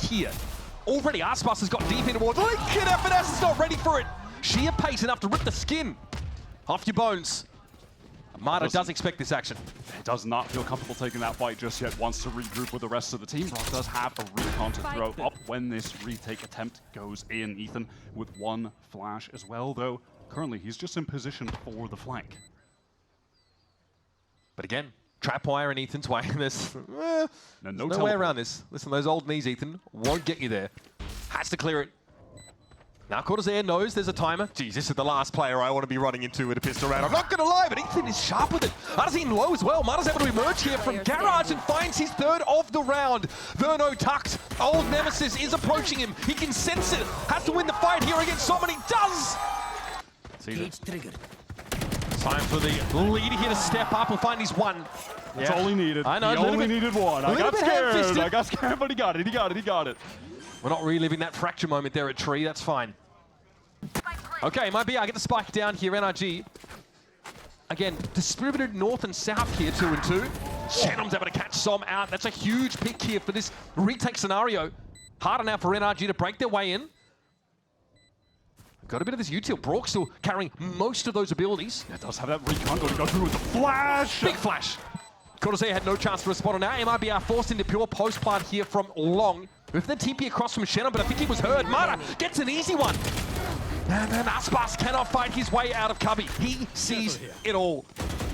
here. Already, ASPAS has got deep into towards Link, and FNS is not ready for it. Sheer pace enough to rip the skin off your bones. Mata does expect this action. He does not feel comfortable taking that fight just yet, wants to regroup with the rest of the team. Brock does have a recon to throw up when this retake attempt goes in. Ethan with one flash as well, though currently he's just in position for the flank. But again, trapwire in Ethan's way. There's no way around this. Listen, those old knees, Ethan, won't get you there. Has to clear it. Now Corsair knows there's a timer. Geez, this is the last player I want to be running into with a pistol round. I'm not going to lie, but Ethan is sharp with it. Mata's in low as well. Mata's able to emerge here from Garage and finds his third of the round. Verno tucked. Old Nemesis is approaching him. He can sense it. Has to win the fight here against someone. He does! Time for the leader here to step up and find his one. That's all he needed. I know, he only needed one. I got scared, but he got it. He got it. We're not reliving that fracture moment there at Tree. That's fine. Okay, MIBR get the spike down here. NRG. Again, distributed north and south here, 2 and 2. Shannom's able to catch Som out. That's a huge pick here for this retake scenario. Harder now for NRG to break their way in. Got a bit of this util. Brock still carrying most of those abilities. It does have that recon to go through with the flash. Big flash. Corsair had no chance to respond on that. MIBR forced into pure post plant here from Long. With the TP across from Shannon, but I think he was heard. Mata gets an easy one. And then ASPAS cannot fight his way out of Cubby. He sees it all.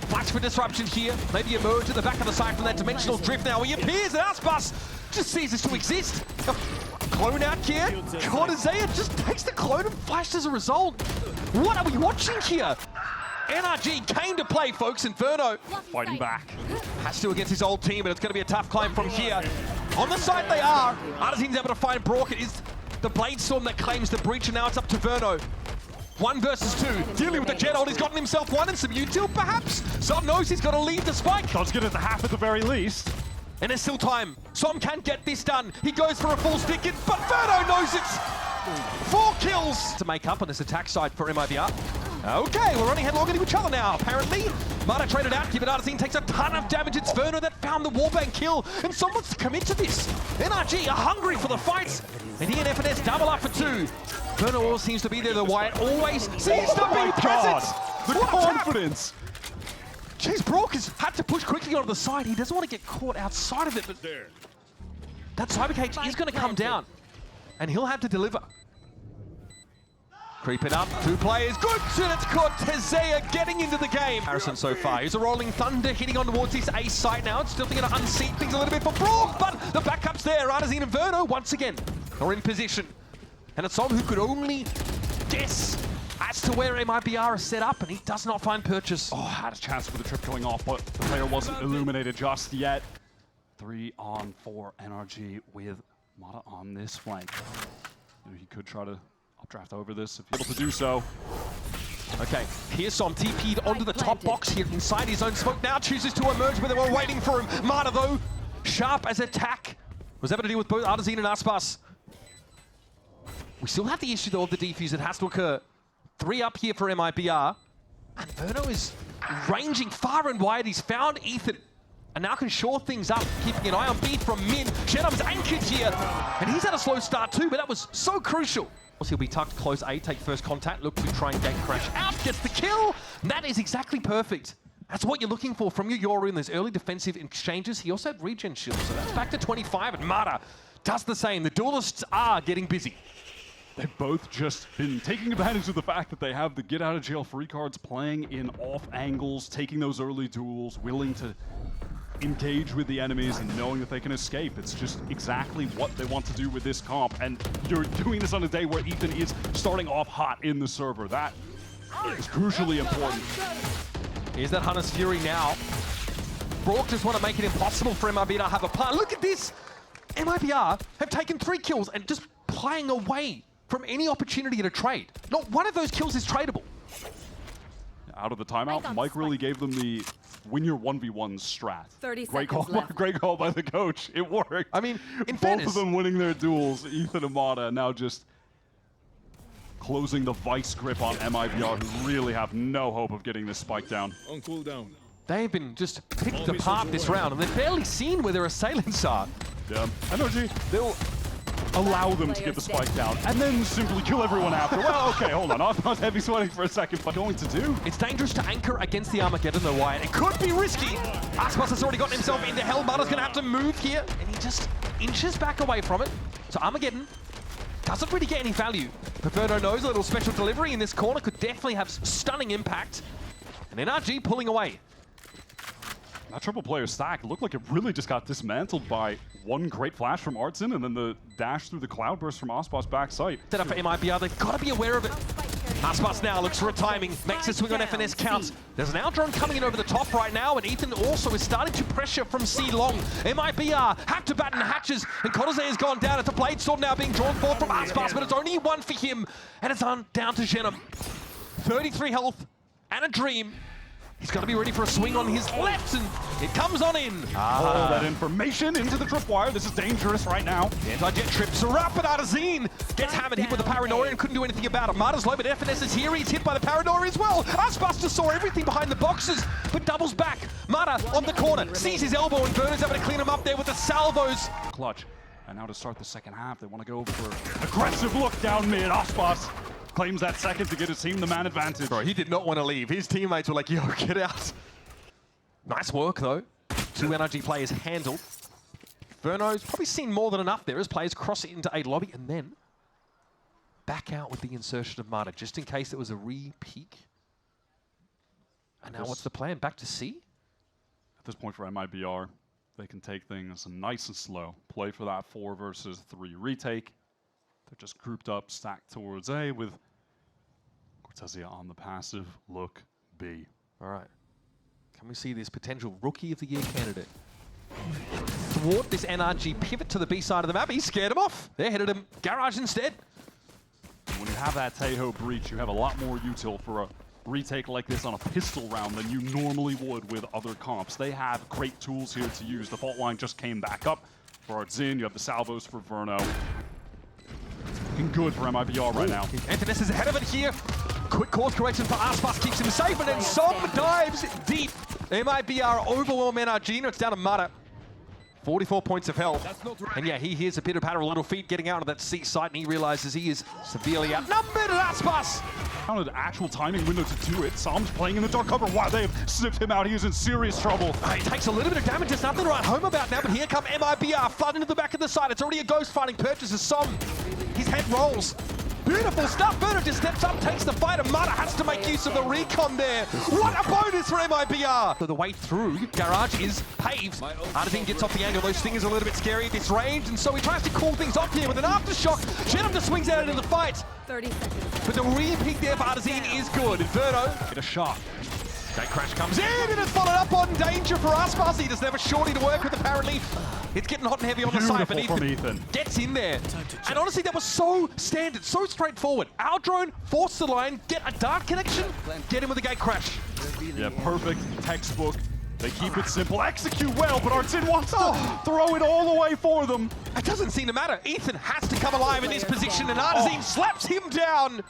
Flash for disruption here. Maybe emerge at the back of the side from that dimensional drift now. He appears and ASPAS just ceases to exist. Clone out here. Corsair just takes the clone and flashed as a result. What are we watching here? NRG came to play, folks, and Verno fighting back. Has to against his old team, but it's going to be a tough climb from here. On the side they are. Artisan's able to find Brock. It is the Blade Storm that claims the breach, and now it's up to Verno. 1 versus 2. Dealing with the Jet Ult. He's gotten himself one and some util, perhaps. Som knows he's got to leave the spike. Does get it to half at the very least. And there's still time. Som can't get this done. He goes for a full stick, but Verno knows it. 4 kills to make up on this attack side for MIBR. Okay, we're running headlong into each other now, apparently. Mata traded out, but Artisan takes a ton of damage. It's Verno that found the wallbang kill, and someone wants to commit to this. NRG are hungry for the fights, and he and FNS double up for 2. Verno always seems to be there, the Wyatt always seems to be present. The confidence. Jeez, Brock has had to push quickly onto the side. He doesn't want to get caught outside of it, but that cyber cage is going to come down, and he'll have to deliver. Creeping up, 2 players, good, and it's Corsair getting into the game. Harrison so far, he's a rolling thunder hitting on towards his ace site now. It's still going to unseat things a little bit for Brock, but the backup's there. Artisan and Verno once again are in position. And it's Som who could only guess as to where MIBR is set up, and he does not find purchase. Oh, had a chance for the trip going off, but the player wasn't illuminated just yet. 3 on 4 NRG with Mata on this flank. He could try to updraft over this if he's able to do so. Okay, here's Som TP'd onto the top box here inside his own smoke. Now chooses to emerge, but they were waiting for him. Mata, though, sharp as attack, was able to deal with both Artisan and ASPAS. We still have the issue, though, of the defuse that has to occur. 3 up here for MIBR. And Verno is ranging far and wide. He's found Ethan. And now can shore things up, keeping an eye on B from mid. Shennom's anchored here. And he's had a slow start too, but that was so crucial. He'll be tucked close A, take first contact, look to try and gate crash out, gets the kill. That is exactly perfect. That's what you're looking for from your Yoru in those early defensive exchanges. He also had regen shield, so that's back to 25, and Mata does the same. The duelists are getting busy. They've both just been taking advantage of the fact that they have the get out of jail free cards, playing in off angles, taking those early duels, willing to engage with the enemies and knowing that they can escape. It's just exactly what they want to do with this comp, and you're doing this on a day where Ethan is starting off hot in the server. That is crucially important. Here's that Hunter's Fury now. Brock just want to make it impossible for MIBR to have a plan. Look at this! MIBR have taken 3 kills and just playing away from any opportunity to trade. Not one of those kills is tradable. Out of the timeout, Mike really gave them the win your 1v1 strat. 30 great seconds call, left. great call by the coach. It worked. I mean, in both fairness, of them winning their duels. Ethan and Mata now just closing the vice grip on MIBR, who really have no hope of getting this spike down. On cooldown. they've been just picked apart this round, and they've barely seen where their assailants are. Yeah, NRG, they'll allow them to get the spike down, and then simply kill everyone after. Well, okay, hold on. ASPAS heavy sweating for a second, but going to do? It's dangerous to anchor against the Armageddon though, Wyatt. It could be risky. ASPAS has already gotten himself into hell. Mada's going to have to move here, and he just inches back away from it. So Armageddon doesn't really get any value. But Verno knows a little special delivery in this corner could definitely have stunning impact. And NRG pulling away. That triple player stack looked like it really just got dismantled by one great flash from Artson and then the dash through the cloudburst from ASPAS backside. Set up for MIBR, they've got to be aware of it. ASPAS now looks for a timing, makes a swing on FNS count. There's an out drone coming in over the top right now, and Ethan also is starting to pressure from C long. MIBR have to batten hatches, and Kodose has gone down. It's a blade sword now being drawn forth from ASPAS, but it's only one for him, and it's on down to Shenum. 33 health and a dream. He's got to be ready for a swing on his left, and it comes on in. All that information into the tripwire. This is dangerous right now. The anti-jet trips are up, but Arzine gets hammered, hit with the Paranoia and couldn't do anything about it. Mada's low, but FNS is here. He's hit by the Paranoia as well. ASPAS just saw everything behind the boxes, but doubles back. Mada on the corner, sees his elbow, and Verno's able to clean him up there with the salvos. Clutch. And now to start the second half, they want to go for an aggressive look down mid. ASPAS claims that second to get his team the man advantage. Bro, he did not want to leave. His teammates were like, yo, get out. Nice work, though. Two NRG players handled. Verno's probably seen more than enough there as players cross it into A lobby and then back out with the insertion of Mada, just in case it was a re-peek. And now what's the plan? Back to C? At this point for MIBR, they can take things nice and slow. Play for that 4 versus 3 retake. They're just grouped up, stacked towards A with Cortezia on the passive. Look B. All right. Can we see this potential Rookie of the Year candidate thwart this NRG pivot to the B side of the map? He scared him off. They headed him garage instead. When you have that Tejo breach, you have a lot more util for a retake like this on a pistol round than you normally would with other comps. They have great tools here to use. The fault line just came back up for Artzin. You have the salvos for Verno. Looking good for MIBR right now. Antonis is ahead of it here. Quick course correction for ASPAS keeps him safe, and then Som dives deep. MIBR overwhelm NRG, and it's down to Mada. 44 points of health. And yeah, he hears a pitter patter of little feet getting out of that C site, and he realizes he is severely outnumbered. ASPAS Found an actual timing window to do it. Som's playing in the dark cover. Wow, they have snipped him out. He is in serious trouble. He takes a little bit of damage. There's nothing to write home about now, but here come MIBR, flood into the back of the side. It's already a ghost fighting purchase as Som. His head rolls. Beautiful stuff. Verno just steps up, takes the fight, and Mada has to make use of the recon there. What a bonus for MIBR! So the way through, garage is paved. Artazine gets off the angle. Those things are a little bit scary at this range, and so he tries to cool things off here with an aftershock. Shenum just swings out into the fight. 30 seconds. But the re-peek there for Artazine is good. Verno Get a shot. that crash comes in, and it's followed up on danger for ASPAS. He doesn't have a shorty to work with, apparently. It's getting hot and heavy on the side, but Ethan gets in there. And honestly, that was so standard, so straightforward. Our drone, force the line, get a dart connection, get him with a gate crash. Yeah, perfect textbook. They keep it simple, execute well, but Artzin wants to throw it all the way for them. It doesn't seem to matter. Ethan has to come alive in this position, and Artazine slaps him down.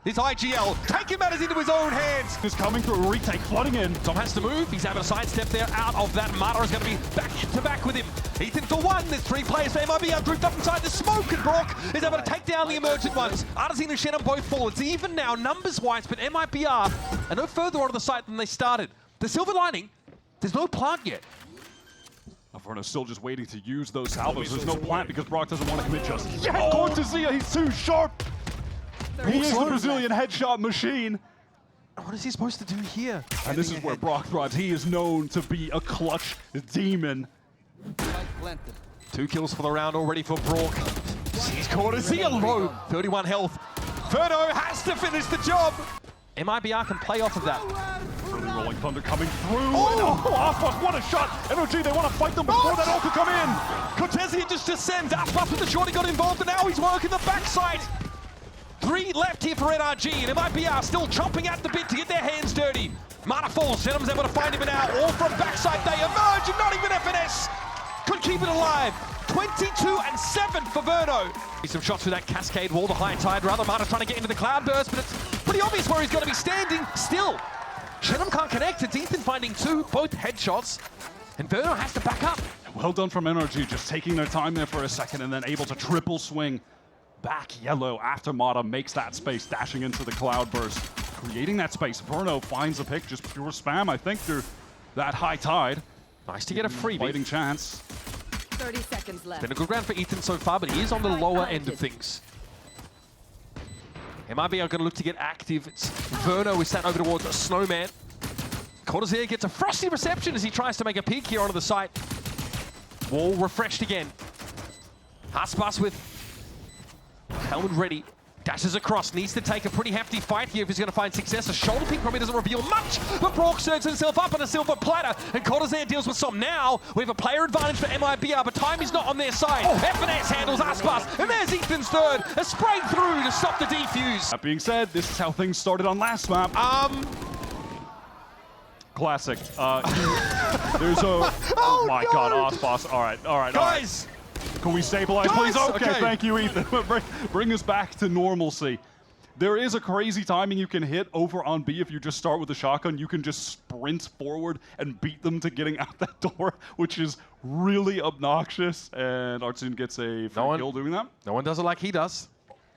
This IGL, taking matters into his own hands. Is coming through a retake, flooding in. Tom has to move. He's able to sidestep there out of that. Mada is going to be back to back with him. Ethan for one. There's 3 players for MIBR grouped up inside the smoke, and Brock is able to take down the emergent ones. Artazine and Shenum both fall. It's even now, numbers-wise, but MIBR are no further on the site than they started. The silver lining, there's no plant yet. Verno's still just waiting to use those salvos. There's no plant because Brock doesn't want to commit just yet. Cortezia, he's too sharp. He is the Brazilian headshot machine. What is he supposed to do here? And this is where Brock thrives. He is known to be a clutch demon. 2 kills for the round already for Brock. He's Cortezia low, 31 health. Verno has to finish the job. MIBR can play off of that. Really rolling thunder coming through. ASPAS, what a shot. NRG, they want to fight them before that all could come in. Cortezia just descends. ASPAS with the shorty got involved, and now he's working the backside. 3 left here for NRG, and MIBR still chomping at the bit to get their hands dirty. Mada falls, Shenum's able to find him now. All from backside, they emerge, and not even FNS could keep it alive. 22-7 for Verno. Some shots through that cascade wall, the high tide. Rather, Mada's trying to get into the cloudburst, but it's pretty obvious where he's going to be standing. Still, Shenum can't connect. It's Ethan finding 2, both headshots, and Verno has to back up. Well done from NRG, just taking their time there for a second and then able to triple swing back yellow after Mata makes that space, dashing into the Cloudburst, creating that space. Verno finds a pick, just pure spam, I think, through that high tide. Nice to get a freebie. Fighting chance. 30 seconds left. Been a good round for Ethan so far, but he is on the lower end of things. MIBR are going to look to get active. It's Verno is sent over towards a Snowman. Cortazir gets a frosty reception as he tries to make a peek here onto the site. Wall refreshed again. ASPAS with helmet ready. Dashes across, needs to take a pretty hefty fight here if he's going to find success. A shoulder pick probably doesn't reveal much, but Brock serves himself up on a silver platter, and Cortazir deals with some now. We have a player advantage for MIBR, but time is not on their side. FNS handles ASPAS, and there's Ethan's third. A spray through to stop the defuse. That being said, this is how things started on last map. Classic. There's a... oh my god, ASPAS. All right. Guys! Can we stabilize, please? Okay, thank you, Ethan. Bring us back to normalcy. There is a crazy timing you can hit over on B if you just start with a shotgun. You can just sprint forward and beat them to getting out that door, which is really obnoxious. And Artsun gets a free kill doing that. No one does it like he does.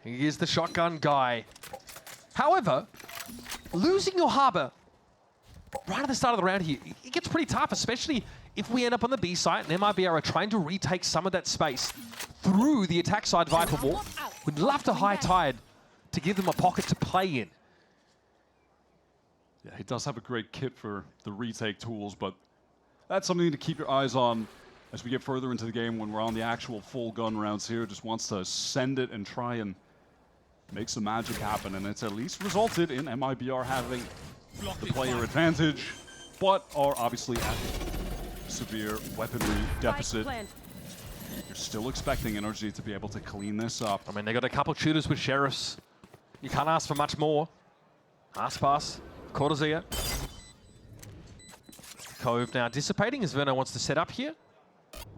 He is the shotgun guy. However, losing your harbor right at the start of the round here, it gets pretty tough, especially if we end up on the B site and MIBR are trying to retake some of that space through the attack side Viper Wall. We'd love to high tide to give them a pocket to play in. Yeah, he does have a great kit for the retake tools, but that's something to keep your eyes on as we get further into the game when we're on the actual full gun rounds here. Just wants to send it and try and make some magic happen, and it's at least resulted in MIBR having the player advantage, but are obviously at severe weaponry deficit. You're still expecting NRG to be able to clean this up. I mean, they got a couple shooters with sheriffs. You can't ask for much more. ASPAS, Cortazir. Cove now dissipating as Verno wants to set up here.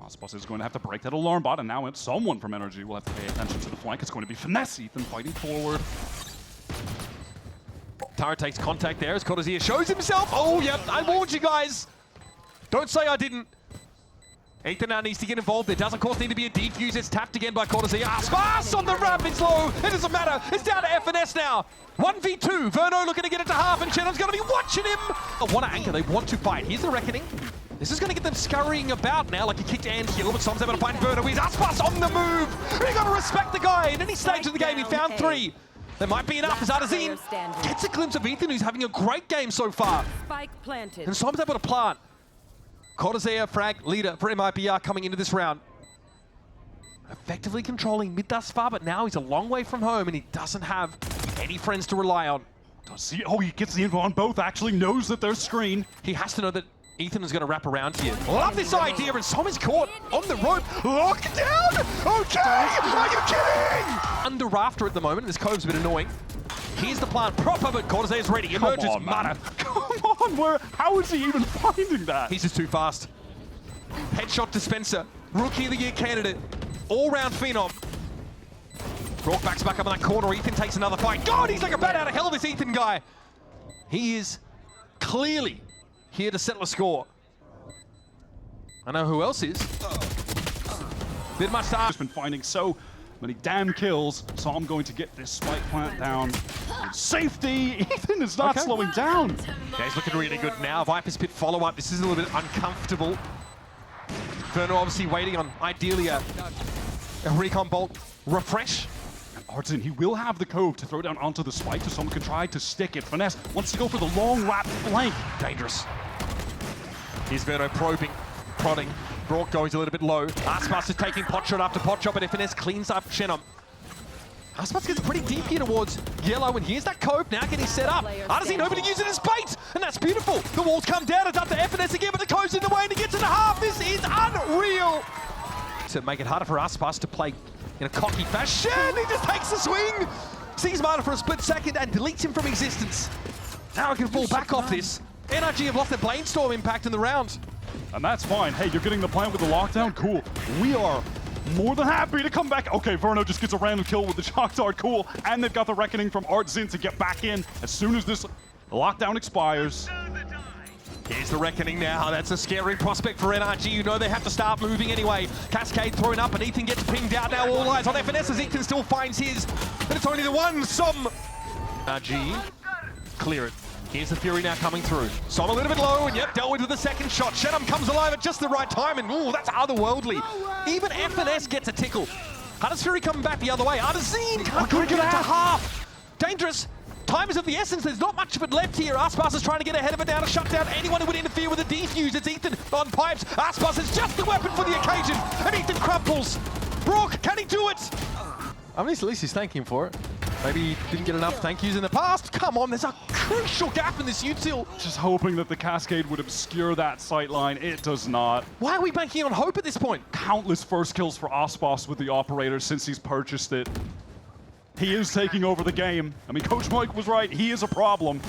ASPAS is going to have to break that alarm bot, and now someone from NRG will have to pay attention to the flank. It's going to be Finesse. Ethan fighting forward. Tara takes contact there as Cortazir shows himself. Oh, yep, I warned you guys. Don't say I didn't. Ethan now needs to get involved. There does, of course, need to be a defuse. It's tapped again by Cortazir. ASPAS on the ramp. It's low. It doesn't matter. It's down to FNS now. 1v2. Verno looking to get it to half, and Shannon's going to be watching him. They want to anchor. They want to fight. Here's the reckoning. This is going to get them scurrying about now like he kicked Anthill, but Som's able to find Verno. He's ASPAS on the move. You got to respect the guy. In any stage of the game, he found 3. There might be enough as Adazine gets a glimpse of Ethan, who's having a great game so far. Spike planted. And Som's able to plant. Cortazir, frag leader for MIBR coming into this round. Effectively controlling mid thus far, but now he's a long way from home and he doesn't have any friends to rely on. Does he? Oh, he gets the info on both, actually knows that there's screen. He has to know that Ethan is going to wrap around here. Love this idea, and Som is caught on the rope. Locked down! Okay! Are you kidding? Under rafter at the moment, this Cove's a bit annoying. Here's the plant proper, but Cortazir is ready. Emerges, Come on, man. Come on, how is he even finding that? He's just too fast. Headshot dispenser, Rookie of the Year candidate, all-round phenom. Brock backs back up in that corner. Ethan takes another fight. God, he's like a bat out of hell, this Ethan guy. He is clearly here to settle a score. I know who else is. Bit much to ask. Been finding so many damn kills, so I'm going to get this spike plant down. Safety! Ethan is not slowing down. Yeah, he's looking really good now. Viper's Pit follow-up. This is a little bit uncomfortable. Verno obviously waiting on, ideally, a recon bolt refresh. Artsun, he will have the Cove to throw down onto the spike so someone can try to stick it. Finesse wants to go for the long wrap flank. Dangerous. Here's Verno probing, prodding. Brock goes a little bit low. ASPAS is taking pot shot after pot shot, but FNS cleans up Shannon. ASPAS gets pretty deep here towards yellow, and here's that Cove now getting set up. Adazine hoping to use it as bait, and that's beautiful. The walls come down, it's up to FNS again, but the Cove's in the way, and he gets into half. This is unreal. To make it harder for ASPAS to play in a cocky fashion, he just takes the swing, sees Marta for a split second, and deletes him from existence. Now I can fall back off this. NRG have lost their Blainstorm impact in the round. And that's fine. Hey, you're getting the plant with the lockdown? Cool. We are more than happy to come back. Okay, Verno just gets a random kill with the shock dart. Cool. And they've got the reckoning from Artzin to get back in as soon as this lockdown expires. Here's the reckoning now. That's a scary prospect for NRG. You know they have to start moving anyway. Cascade thrown up and Ethan gets pinged out. Now all eyes on FNS as Ethan still finds his. And it's only the one. Som. NRG. Clear it. Here's the Fury now coming through. Som a little bit low, and yep, dealt with the second shot. Shenum comes alive at just the right time, and ooh, that's otherworldly. Even FNS gets a tickle. Hardest Fury coming back the other way. Arzine can't get it to half. Dangerous. Time is of the essence. There's not much of it left here. ASPAS is trying to get ahead of it now to shut down anyone who would interfere with a defuse. It's Ethan on pipes. ASPAS is just the weapon for the occasion, and Ethan crumples. Brook, can he do it? I mean, at least he's thanking him for it. Maybe he didn't get enough thank yous in the past. Come on, there's a crucial gap in this util. Just hoping that the Cascade would obscure that sight line. It does not. Why are we banking on hope at this point? Countless first kills for ASPAS with the operator since he's purchased it. He is taking over the game. I mean, Coach Mike was right. He is a problem.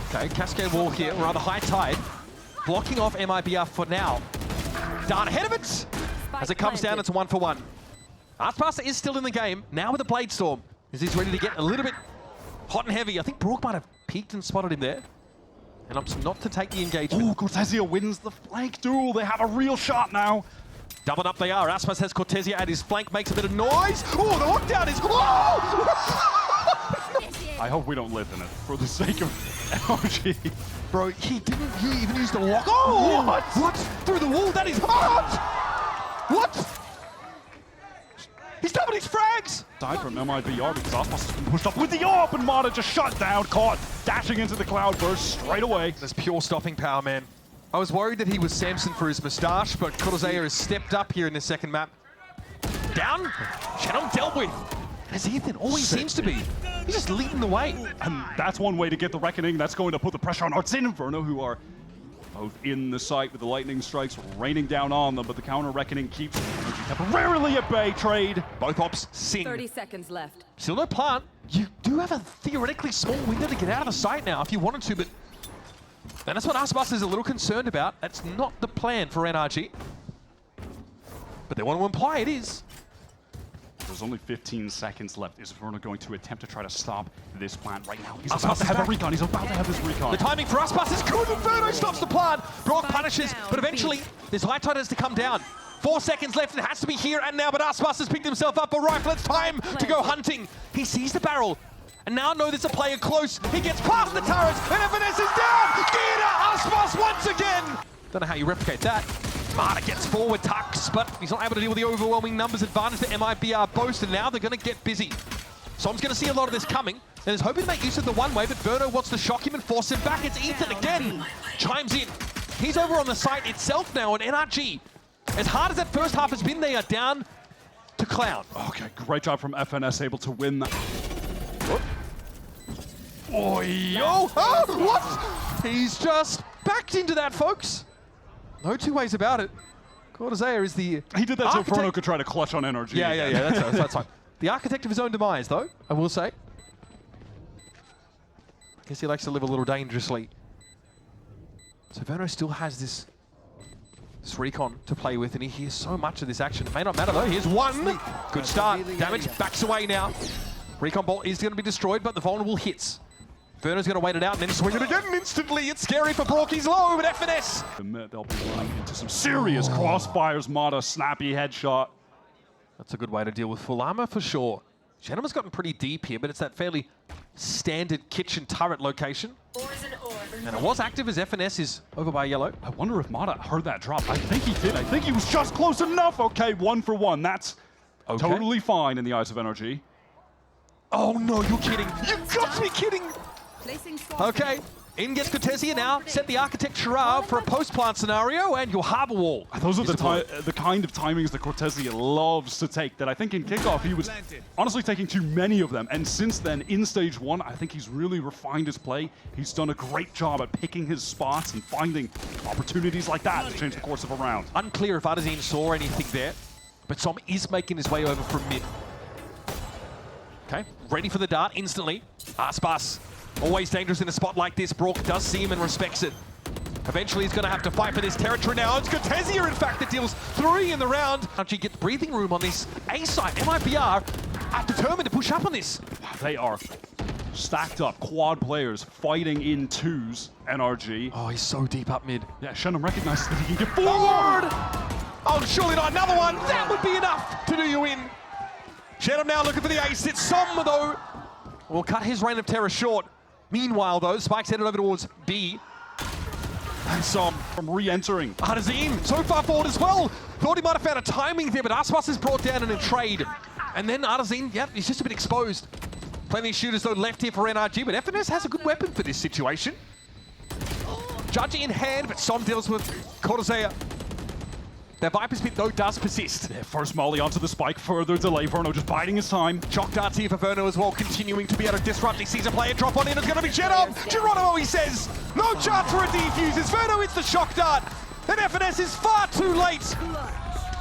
Okay, Cascade wall here, rather high tide. Blocking off MIBR for now. Dart ahead of it. As it comes down, it's a 1-for-1. ASPAS is still in the game, now with a Blade Storm. As he's ready to get a little bit hot and heavy. I think Brook might have peeked and spotted him there. And opts not to take the engagement. Oh, Cortesia wins the flank duel. They have a real shot now. Doubled up they are. ASPAS has Cortesia at his flank, makes a bit of noise. Oh, the lockdown is... Oh! I hope we don't live in it, for the sake of NRG. Bro, he even use the lock. Oh! What? Through the wall? That is hard! What? He's doubled his frags! Died from MIBR because ASPAS has been pushed up with the AWP, and Mata just shut down, caught, dashing into the cloud burst straight away. There's pure stopping power, man. I was worried that he was Samson for his moustache, but Cortesia has stepped up here in this second map. Down, Shenum dealt with. As Ethan always seems to be. He's just leading the way. And that's one way to get the reckoning. That's going to put the pressure on Arzine and Verno, who are both in the site with the lightning strikes raining down on them, but the counter reckoning keeps NRG temporarily at bay. Trade. Both ops sing. 30 seconds left. Still no plant. You do have a theoretically small window to get out of the site now if you wanted to, but... And that's what ASPAS is a little concerned about. That's not the plan for NRG. But they want to imply it is. There's only 15 seconds left. Is Verno going to attempt to try to stop this plant right now? He's about to have a recon. He's about to have his recon. The timing for ASPAS is good, and Verno stops the plant. Brock punishes, but eventually this high tide has to come down. 4 seconds left. It has to be here and now, but ASPAS has picked himself up a rifle. It's time to go hunting. He sees the barrel. And now know there's a player close. He gets past the turrets, and FNS is down! Gira ASPAS once again! Don't know how you replicate that. Mata gets forward, tucks, but he's not able to deal with the overwhelming numbers advantage that MIBR boast, and now they're going to get busy. Som's going to see a lot of this coming, and is hoping to make use of the one-way, but Verno wants to shock him and force him back. It's Ethan again. Chimes in. He's over on the site itself now, and NRG, as hard as that first half has been, they are down to Clown. Okay, great job from FNS, able to win that. Oh, yo! Oh, what? He's just backed into that, folks. No two ways about it. Cortesia is the... He did that so Verno could try to clutch on NRG. Yeah, that's fine. The architect of his own demise, though, I will say. I guess he likes to live a little dangerously. So Verno still has this recon to play with, and he hears so much of this action. It may not matter, though. Here's one. Good start. Damage backs away now. Recon bolt is going to be destroyed, but the vulnerable hits. Verno's going to wait it out and then swing it again instantly. It's scary for Brock. He's low, but FNS. They'll be running into some serious crossfires. Mata, snappy headshot. That's a good way to deal with full armor for sure. Shenum has gotten pretty deep here, but it's that fairly standard kitchen turret location. And it was active as FNS is over by yellow. I wonder if Mata heard that drop. I think he did. I think he was just close enough. Okay, 1-for-1. That's totally fine in the eyes of NRG. Oh no, you're kidding. You've got to be kidding. Okay, in gets Cortesia now. Set the architecture up for a post-plant scenario and your harbor wall. Those are the kind of timings that Cortesia loves to take, that I think in kickoff he was honestly taking too many of them. And since then, in stage 1, I think he's really refined his play. He's done a great job at picking his spots and finding opportunities like that to change the course of a round. Unclear if Arzine saw anything there, but Som is making his way over from mid. Okay, ready for the dart instantly. ASPAS, always dangerous in a spot like this. Brock does see him and respects it. Eventually he's going to have to fight for this territory now. It's Cortesia, in fact, that deals 3 in the round. NRG gets breathing room on this A site. MIBR are determined to push up on this. They are stacked up, quad players fighting in twos. NRG. Oh, he's so deep up mid. Yeah, Shenum recognizes that he can get forward! Oh, surely not another one. That would be enough to do you in. Shenum now looking for the ace. It's Som, though. Will cut his reign of terror short. Meanwhile, though, Spike's headed over towards B. And Som From re-entering. Arzine, so far forward as well. Thought he might have found a timing there, but ASPAS is brought down in a trade. And then Arzine, yeah, he's just a bit exposed. Plenty of shooters, though, left here for NRG, but FNS has a good weapon for this situation. Judging in hand, but Som deals with Cortezea. Their Viper's Pit, though, does persist. Yeah, first molly onto the spike, further delay. Verno just biding his time. Shock darts here for Verno as well, continuing to be able to disrupt. He sees a player drop on in. It's going to be Genom. Geronimo, he says. No chance for a defuse. It's Verno, it's the shock dart. And FNS is far too late.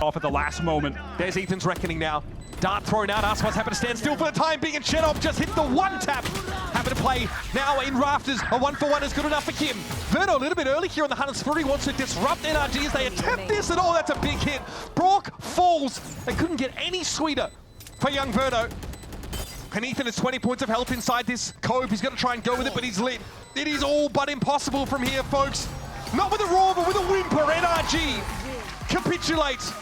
Off at the last moment. There's Ethan's reckoning now. Dart thrown out. ASPAS happen to stand still for the time being, and Chenov just hit the one tap. Happen to play now in rafters. A 1-for-1 is good enough for Kim. Verno a little bit early here on the Hunter's Fury, wants to disrupt NRG as they attempt this, and oh, that's a big hit. Brock falls. They couldn't get any sweeter for young Verno. And Ethan has 20 points of health inside this cove. He's going to try and go with it, but he's lit. It is all but impossible from here, folks. Not with a roar, but with a whimper. NRG capitulates.